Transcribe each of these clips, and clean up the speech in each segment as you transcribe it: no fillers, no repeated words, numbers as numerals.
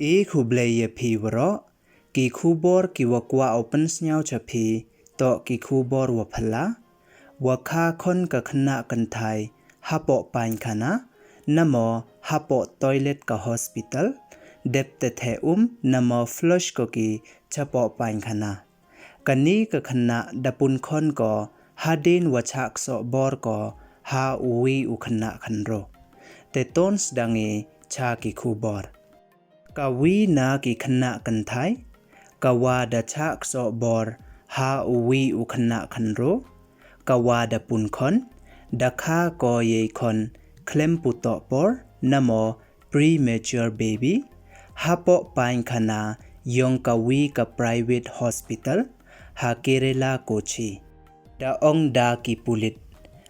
E kubleye pi waro, ki kubor ki wakwa open snyao chapi, to ki kubor waphala, wakha khon ka khna kanthai, hapoh pain khana, namo hapoh toilet ka hospital, depte the namo flush ko ki chapoh pain khana. Kani ka khna dapun khon ko, hadin wachak so bor ko, ha uwi u khna khanro. Te tons dangi cha ki kubor. Kawi na ki khna kanthai, kawa da chak so bor, ha uwi u khna khanro, kawa da pun khon, da kha ko ye khon, klem puto por, namo premature baby, hapoh pain khana, yong kawi ka private hospital, ha Kerala Kochi. Da ong da ki pulit,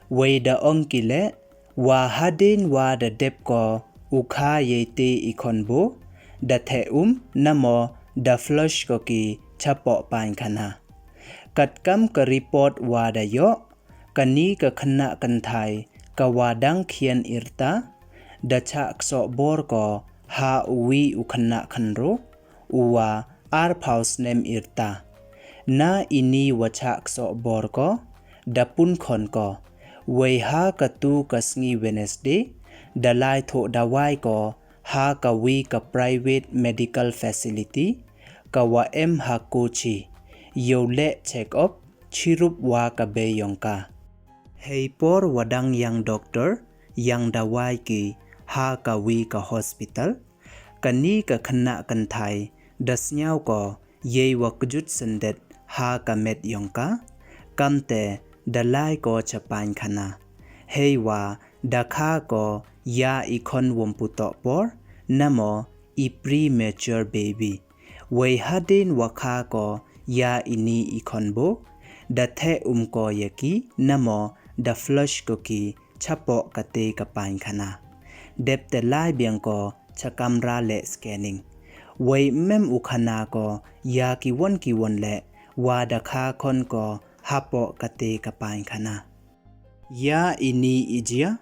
way da ong kile, wa hadin wa da dep ko, ukha ye te ikonbo, da the namo da flush ko ki chapoh pain khana. Kat kam ka report wa da yo, kani ka khna kanthai, ka wadang khian irta, da chak so bor ko, ha uwi u khna khanro, uwa arpaus nem irta. Na ini wachak so bor ko, da pun khon ko, way ha ka tu kasngi Wednesday, da lai tho da wai ko, ha ka wi ka private medical facility, ka wa ha Kochi, yo le check up, chirup wa ka be yongka. Hey por wadang yang doctor, yang da wai ki, ha ka wi ka hospital, kani ka khna kanthai, da snyao ko, ye wa kujut sendet, ha ka met yongka, kamte, da lai ko chapain khana. Hey wa, da kha ko, ya ikon womputo por, namo, I premature baby. Way hadin wakha ko, ya ini ikonbo, da the ko yaki, namo, da flush ko ki, chapoh kate kapain khana. Dep te lai biang ko, chakamra le scanning. Way mem ukhana ko, ya ki won le, wa da kha khon ko, hapoh kate kapain khana. Ya ini ijia,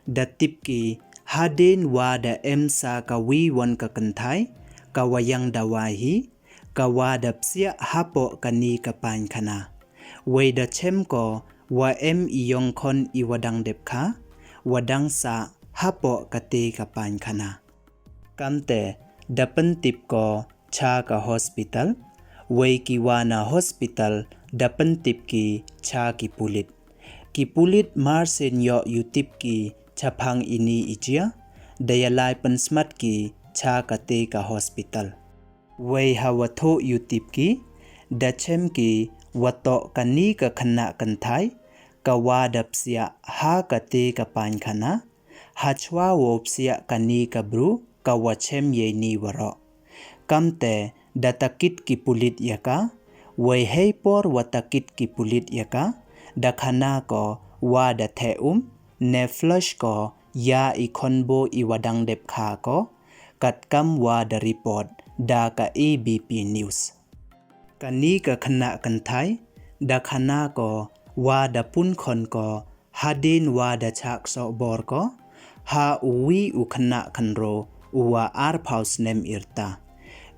da tip ki, hadin wa da sa ka wi won ka kanthai, ka wayang da wahi, ka wa da psia hapoh kani kapain khana. Way da chem ko, wa iyong khon iwadang dep kha, wadang sa hapoh kate kapain khana. Kamte, da pentip ko, cha ka hospital, way ki wana hospital, da pentip ki, cha ki pulit. Ki pulit mar sen yo yutip ki, chaphang ini ijia, dayalai pensmat ki, cha kate ka hospital. Way hawatho yutip ki, da chem ki, wato kani ka khna kanthai, ka wadap siya ha kate ka pain khana, hachwa wop siya kani ka bru, ka wachem ye ni waro. Kamte, da takit ki pulit yaka, way hey por watakit ki pulit yaka, da khana ko, wa da the ne flush ko, ya ikonbo iwadang dep kha ko, kat kam wa da report, da ka ABP News. Kani ka khna kanthai, da khana ko, wa da pun khon ko, hadin wa da chak so bor ko, ha uwi u khna khanro, uwa arpaus nem irta.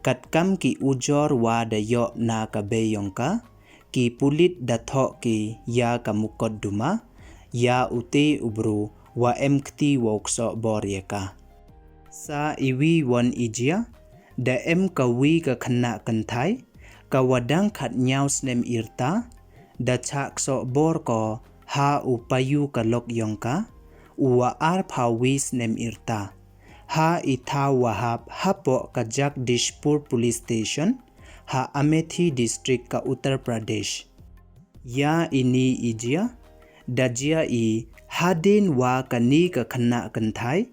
Kat kam ki ujor wa da yo na ka be yongka, ki pulit da tho ki ya ka mukot duma, ya ute ubru wa kti wokso bor yeka. Sa iwi won ijia, da ka wi ka khna kanthai, ka wadang khat nyaus nem irta, da chak so bor ko, ha upayu ka lok yongka, uwa arpa wis nem irta. Ha itha wahab hapoh ka Jagdishpur Police Station, ha Amethi District ka Uttar Pradesh. Ya ini ijia, da jia I hadin wa kani ka khna kanthai,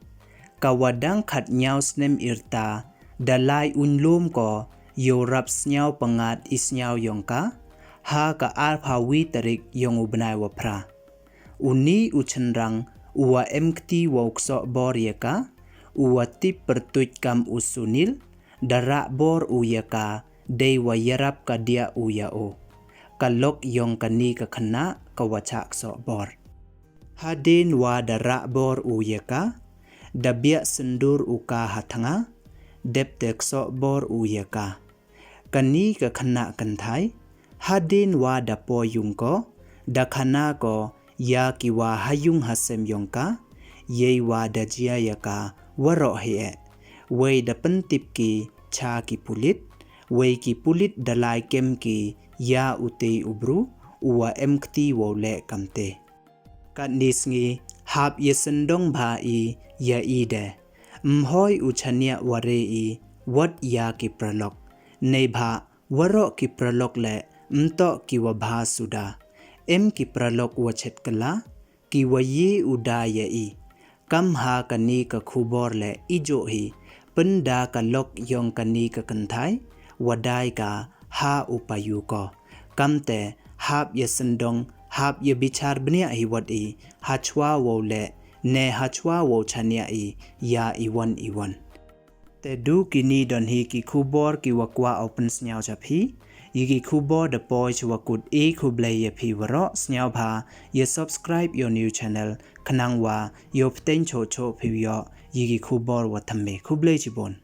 ka wadang khat nyaus nem irta, da lai unlum ko, yo rap snyao pangat isnyao yongka, ha ka arpa wi tarik yong ubnai wapra. Uni uchenrang, uwa kti wokso bor yeka, uwa tip pertuit kam usunil, dara bor uyaka, day wa yarap ka dia uyao. Kalok yong kani ka khana, ka wachak so bor. Hadin wa dara bor uyaka, da biak sendur uka hatanga, dep tek so bor uyaka kani ka khna kan thai hadin wa da po yung ko da khana ko ya ki wa hayung hasem yongka ye wa da jia yaka waro he wei da pentip ki cha ki pulit wei ki pulit dalai kem ki ya ute ubru uwa emkti wo le kamte kat nisngi hap yesendong bha I ya ide mhoi uchania ware I wat ya ki pralok nei bha waro ki pralok le mto ki wa bha suda em ki pralok wa chet kala ki wa ye uda ya I kam ha kani ka khubor le ijo hi penda ka lok yong kani ka kanthai wadai ka ha upayu ko kamte hap yesendong hap ye bichar bnia hi wat I hachwa wo le ne hachwa wo chania I ya iwan te du kini don hi ki khubor ki wakwa open snyao chaphi yiki khubor the poich wakut e khuble ye phi waro snyao bha ye subscribe your new channel khnang wa yo pten cho phi yo yiki khubor wa thamme khuble chibon